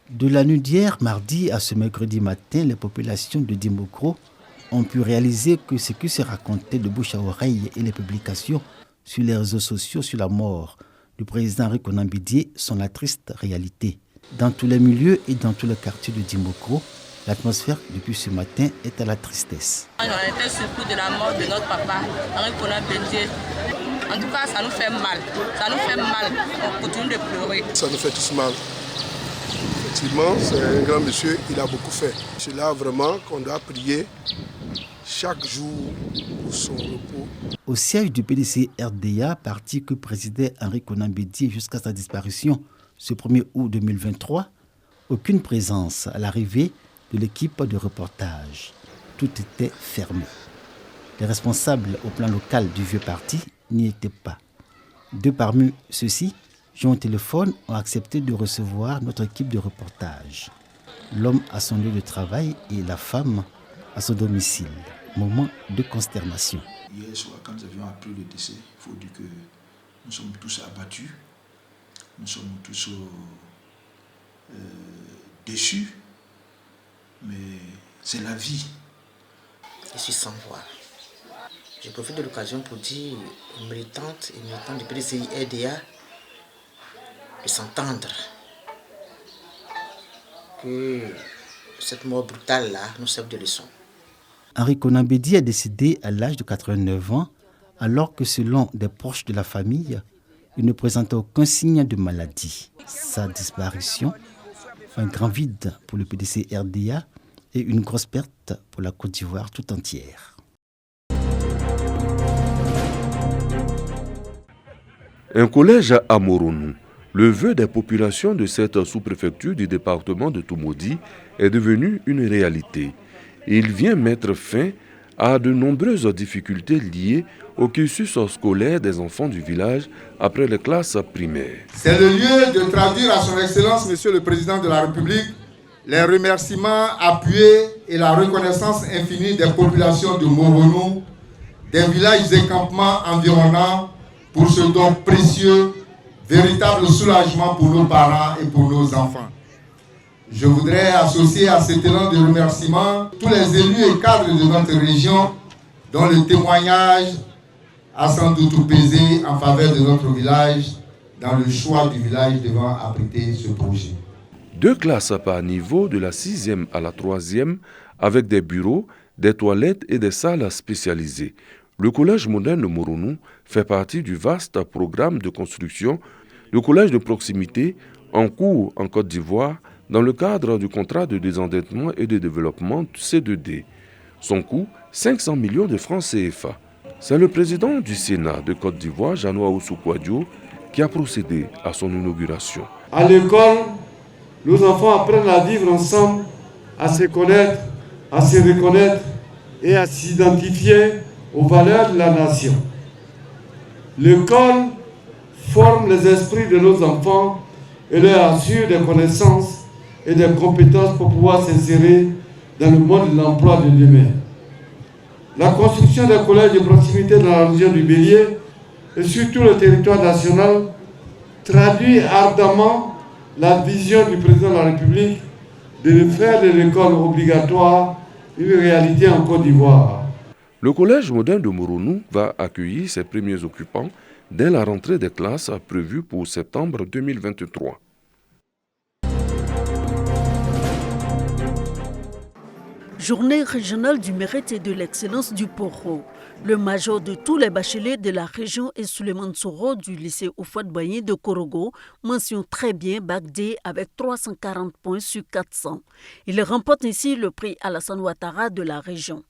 De la nuit d'hier, mardi, à ce mercredi matin, les populations de Dimokro ont pu réaliser que ce qui se racontait de bouche à oreille et les publications sur les réseaux sociaux sur la mort du président Henri Konan Bédié sont la triste réalité. Dans tous les milieux et dans tous les quartiers de Dimokro, l'atmosphère depuis ce matin est à la tristesse. On était surpris de la mort de notre papa, Henri Konan Bédié. En tout cas, ça nous fait mal. Ça nous fait mal. On continue de pleurer. Ça nous fait tous mal. Effectivement, c'est un grand monsieur, il a beaucoup fait. C'est là vraiment qu'on doit prier chaque jour pour son repos. Au siège du PDC RDA, parti que présidait Henri Konan Bédié jusqu'à sa disparition ce 1er août 2023, aucune présence à l'arrivée de l'équipe de reportage. Tout était fermé. Les responsables au plan local du vieux parti n'y étaient pas. Deux parmi ceux-ci, Jean au téléphone, ont accepté de recevoir notre équipe de reportage. L'homme à son lieu de travail et la femme à son domicile. Moment de consternation. Hier soir, quand nous avions appris le décès, il faut dire que nous sommes tous abattus, nous sommes tous déçus, mais c'est la vie. Je suis sans voix. Je profite de l'occasion pour dire aux militantes et militants du PDCI RDA de s'entendre. Que cette mort brutale-là nous serve de leçon. Henri Konan Bédié est décédé à l'âge de 89 ans, alors que selon des proches de la famille, il ne présentait aucun signe de maladie. Sa disparition, un grand vide pour le PDC RDA et une grosse perte pour la Côte d'Ivoire tout entière. Un collège à Moronou, le vœu des populations de cette sous-préfecture du département de Toumoudi est devenu une réalité. Il vient mettre fin à de nombreuses difficultés liées au cursus scolaire des enfants du village après les classes primaires. C'est le lieu de traduire à son Excellence, Monsieur le Président de la République, les remerciements appuyés et la reconnaissance infinie des populations de Moronou, des villages et campements environnants pour ce don précieux, véritable soulagement pour nos parents et pour nos enfants. Je voudrais associer à cet élan de remerciement tous les élus et cadres de notre région dont le témoignage a sans doute pesé en faveur de notre village dans le choix du village devant abriter ce projet. 2 classes par niveau de la 6e à la 3e avec des bureaux, des toilettes et des salles spécialisées. Le collège moderne de Moronou fait partie du vaste programme de construction de collège de proximité en cours en Côte d'Ivoire dans le cadre du contrat de désendettement et de développement C2D. Son coût, 500 millions de francs CFA. C'est le président du Sénat de Côte d'Ivoire, Jeannot Ahoussou-Kouadio, qui a procédé à son inauguration. À l'école, nos enfants apprennent à vivre ensemble, à se connaître, à se reconnaître et à s'identifier aux valeurs de la nation. L'école forme les esprits de nos enfants et leur assure des connaissances et des compétences pour pouvoir s'insérer dans le monde de l'emploi de demain. La construction des collèges de proximité dans la région du Bélier et sur tout le territoire national traduit ardemment la vision du président de la République de faire de l'école obligatoire une réalité en Côte d'Ivoire. Le collège moderne de Moronou va accueillir ses premiers occupants dès la rentrée des classes prévue pour septembre 2023. Journée régionale du mérite et de l'excellence du Poro. Le major de tous les bacheliers de la région est Souleymane Soro du lycée Houphouët-Boigny de Korogo, mention très bien Bac D avec 340 points sur 400. Il remporte ainsi le prix Alassane Ouattara de la région.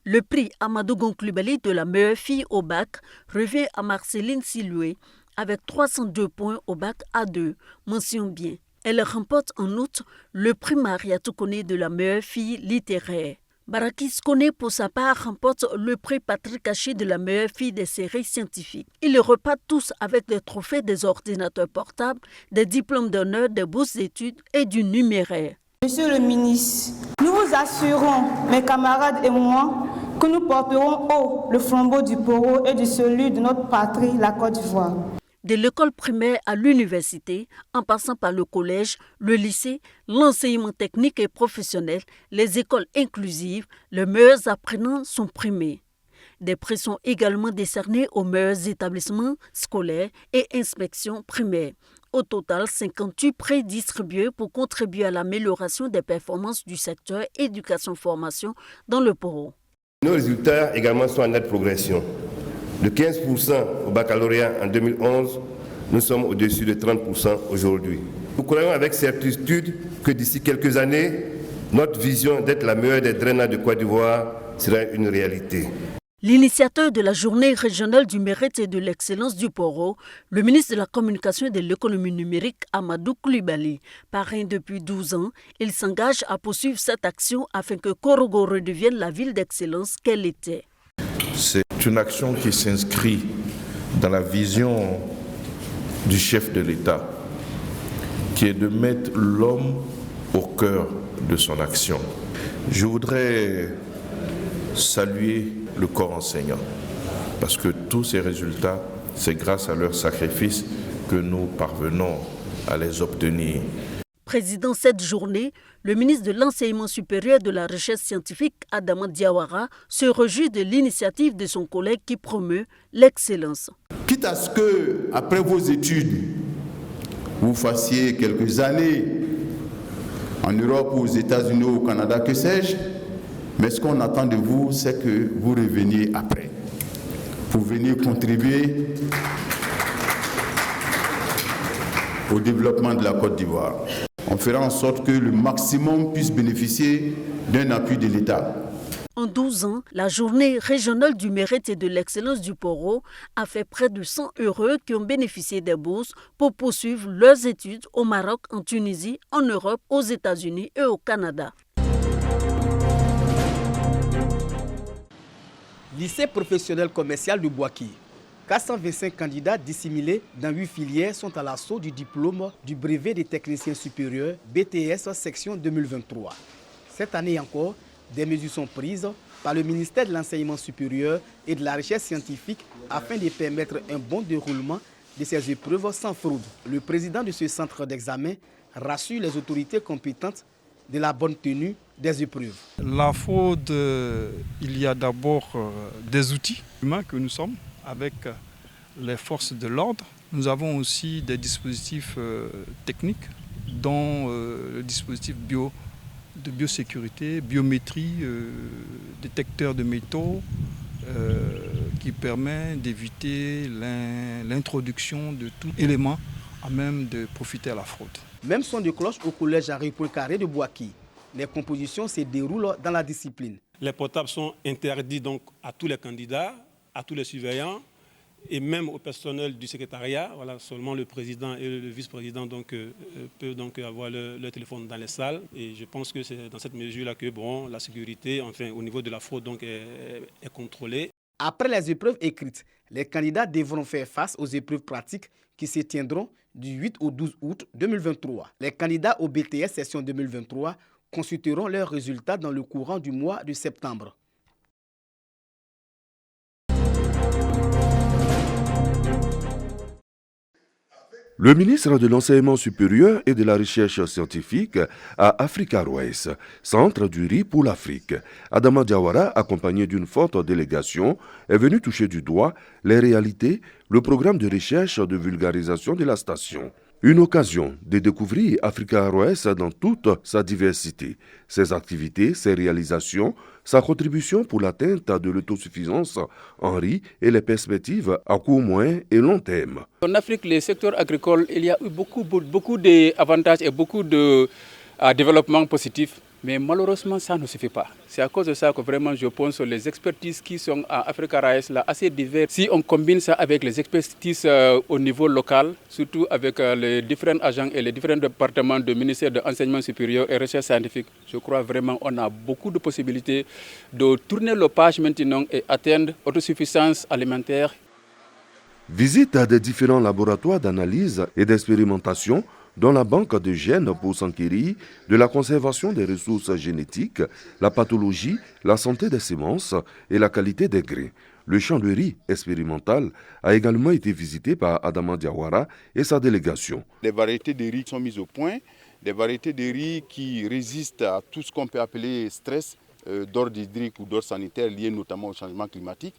Le prix Amadou Gonclubali de la meilleure fille au bac revient à Marceline Siloué avec 302 points au bac A2, mention bien. Elle remporte en outre le prix Maria Toukone de la meilleure fille littéraire. Barakis Kone, pour sa part, remporte le prix Patrick Haché de la meilleure fille des séries scientifiques. Ils repartent tous avec des trophées, des ordinateurs portables, des diplômes d'honneur, des bourses d'études et du numéraire. Monsieur le ministre, nous vous assurons, mes camarades et moi, que nous porterons haut le flambeau du Poro et de celui de notre patrie, la Côte d'Ivoire. De l'école primaire à l'université, en passant par le collège, le lycée, l'enseignement technique et professionnel, les écoles inclusives, les meilleurs apprenants sont primés. Des prix sont également décernés aux meilleurs établissements scolaires et inspections primaires. Au total, 58 prix distribués pour contribuer à l'amélioration des performances du secteur éducation-formation dans le Poro. Nos résultats également sont en nette progression. De 15% au baccalauréat en 2011, nous sommes au-dessus de 30% aujourd'hui. Nous croyons avec certitude que d'ici quelques années, notre vision d'être la meilleure des drainards de Côte d'Ivoire sera une réalité. L'initiateur de la journée régionale du mérite et de l'excellence du Poro, le ministre de la Communication et de l'économie numérique, Amadou Koulibaly, parrain depuis 12 ans, il s'engage à poursuivre cette action afin que Korogo redevienne la ville d'excellence qu'elle était. C'est une action qui s'inscrit dans la vision du chef de l'État, qui est de mettre l'homme au cœur de son action. Je voudrais saluer le corps enseignant, parce que tous ces résultats, c'est grâce à leur sacrifice que nous parvenons à les obtenir. Président cette journée, le ministre de l'Enseignement supérieur et de la Recherche scientifique, Adama Diawara, se réjouit de l'initiative de son collègue qui promeut l'excellence. Quitte à ce que, après vos études, vous fassiez quelques années en Europe ou aux États-Unis ou au Canada, que sais-je, mais ce qu'on attend de vous, c'est que vous reveniez après, pour venir contribuer au développement de la Côte d'Ivoire. On fera en sorte que le maximum puisse bénéficier d'un appui de l'État. En 12 ans, la journée régionale du mérite et de l'excellence du Poro a fait près de 100 heureux qui ont bénéficié des bourses pour poursuivre leurs études au Maroc, en Tunisie, en Europe, aux États-Unis et au Canada. Lycée professionnel commercial de Bouaki. 425 candidats dissimulés dans 8 filières sont à l'assaut du diplôme du brevet des techniciens supérieurs BTS section 2023. Cette année encore, des mesures sont prises par le ministère de l'Enseignement supérieur et de la Recherche scientifique afin de permettre un bon déroulement de ces épreuves sans fraude. Le président de ce centre d'examen rassure les autorités compétentes de la bonne tenue des épreuves. La fraude, il y a d'abord des outils humains que nous sommes avec les forces de l'ordre. Nous avons aussi des dispositifs techniques, dont le dispositif de biosécurité, biométrie, détecteur de métaux, qui permet d'éviter l'introduction de tout élément à même de profiter à la fraude. Même son de cloche au collège Henri Poincaré de Bouaki. Les compositions se déroulent dans la discipline. Les portables sont interdits donc à tous les candidats, à tous les surveillants et même au personnel du secrétariat. Voilà, seulement le président et le vice-président peuvent donc avoir leur téléphone dans les salles. Et je pense que c'est dans cette mesure-là que la sécurité, enfin au niveau de la fraude, donc, est contrôlée. Après les épreuves écrites, les candidats devront faire face aux épreuves pratiques qui se tiendront du 8 au 12 août 2023. Les candidats au BTS session 2023 consulteront leurs résultats dans le courant du mois de septembre. Le ministre de l'Enseignement supérieur et de la Recherche scientifique à Africa Royce, centre du riz pour l'Afrique. Adama Diawara, accompagné d'une forte délégation, est venu toucher du doigt les réalités, le programme de recherche de vulgarisation de la station. Une occasion de découvrir Africa Royce dans toute sa diversité, ses activités, ses réalisations, sa contribution pour l'atteinte de l'autosuffisance en riz et les perspectives à court, moyen et long terme. En Afrique, le secteur agricole, il y a eu beaucoup d'avantages et beaucoup de développements positifs. Mais malheureusement, ça ne suffit pas. C'est à cause de ça que vraiment je pense que les expertises qui sont à Africa Rice là assez diverses. Si on combine ça avec les expertises au niveau local, surtout avec les différents agents et les différents départements du ministère de l'Enseignement supérieur et Recherche scientifique, je crois vraiment qu'on a beaucoup de possibilités de tourner le page maintenant et atteindre autosuffisance alimentaire. Visite des différents laboratoires d'analyse et d'expérimentation dont la banque de gènes pour s'enquérir de la conservation des ressources génétiques, la pathologie, la santé des semences et la qualité des grains. Le champ de riz expérimental a également été visité par Adama Diawara et sa délégation. Des variétés de riz sont mises au point, des variétés de riz qui résistent à tout ce qu'on peut appeler stress d'ordre hydrique ou d'ordre sanitaire lié notamment au changement climatique,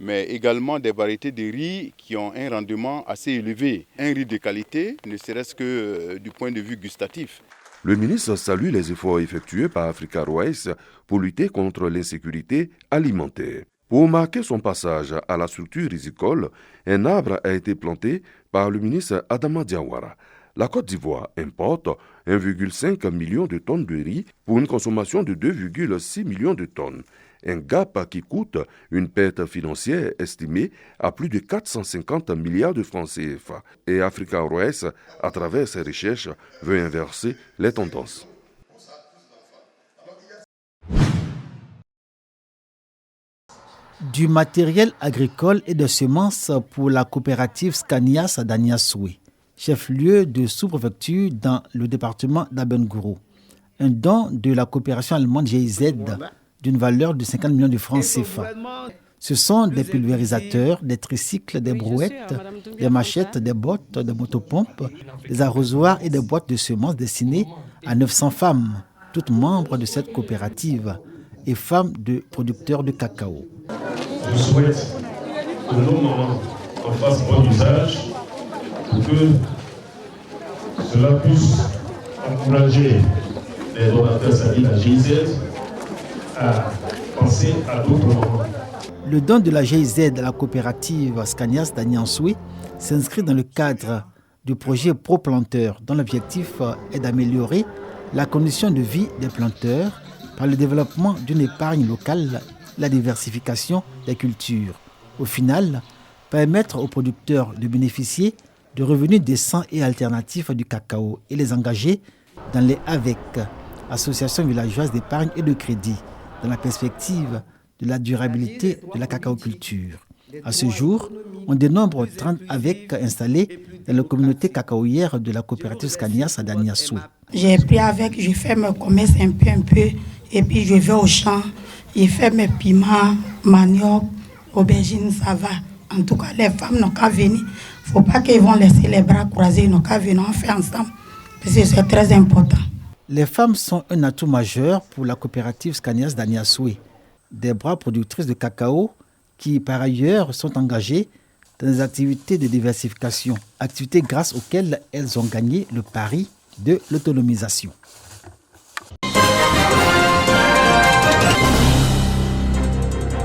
mais également des variétés de riz qui ont un rendement assez élevé, un riz de qualité, ne serait-ce que du point de vue gustatif. Le ministre salue les efforts effectués par Africa Rice pour lutter contre l'insécurité alimentaire. Pour marquer son passage à la structure risicole, un arbre a été planté par le ministre Adama Diawara. La Côte d'Ivoire importe 1,5 million de tonnes de riz pour une consommation de 2,6 millions de tonnes. Un gap qui coûte une perte financière estimée à plus de 450 milliards de francs CFA. Et Africa Rice, à travers ses recherches, veut inverser les tendances. Du matériel agricole et de semences pour la coopérative Scanias à Daniasoué, chef-lieu de sous-préfecture dans le département d'Abengourou. Un don de la coopération allemande GIZ d'une valeur de 50 millions de francs CFA. Ce sont des pulvérisateurs, des tricycles, des brouettes, des machettes, des bottes, des motopompes, des arrosoirs et des boîtes de semences destinées à 900 femmes, toutes membres de cette coopérative et femmes de producteurs de cacao. Je souhaite que nos mamans en fassent bon usage pour que cela puisse encourager les donateurs, c'est-à-dire la GIZ, à penser à d'autres moments. Le don de la GIZ à la coopérative Scanias d'Aniansoué s'inscrit dans le cadre du projet Pro-Planteurs, dont l'objectif est d'améliorer la condition de vie des planteurs par le développement d'une épargne locale, la diversification des cultures. Au final, permettre aux producteurs de bénéficier de revenus décents et alternatifs du cacao et les engager dans les AVEC, Associations villageoises d'épargne et de crédit, dans la perspective de la durabilité de la cacaoculture. À ce jour, on dénombre 30 AVEC installés dans la communauté cacaoyère de la coopérative Scanias à Daniasoué. J'ai pris avec, je fais mes commerces un peu, et puis je vais au champ, je fais mes piments, manioc, aubergines, ça va. En tout cas, les femmes n'ont qu'à venir. Il ne faut pas qu'ils vont laisser les bras croisés, ils n'ont qu'à venir, on fait ensemble, parce que c'est très important. Les femmes sont un atout majeur pour la coopérative Scanias d'Aniasoué, des bras productrices de cacao qui, par ailleurs, sont engagées dans des activités de diversification, activités grâce auxquelles elles ont gagné le pari de l'autonomisation.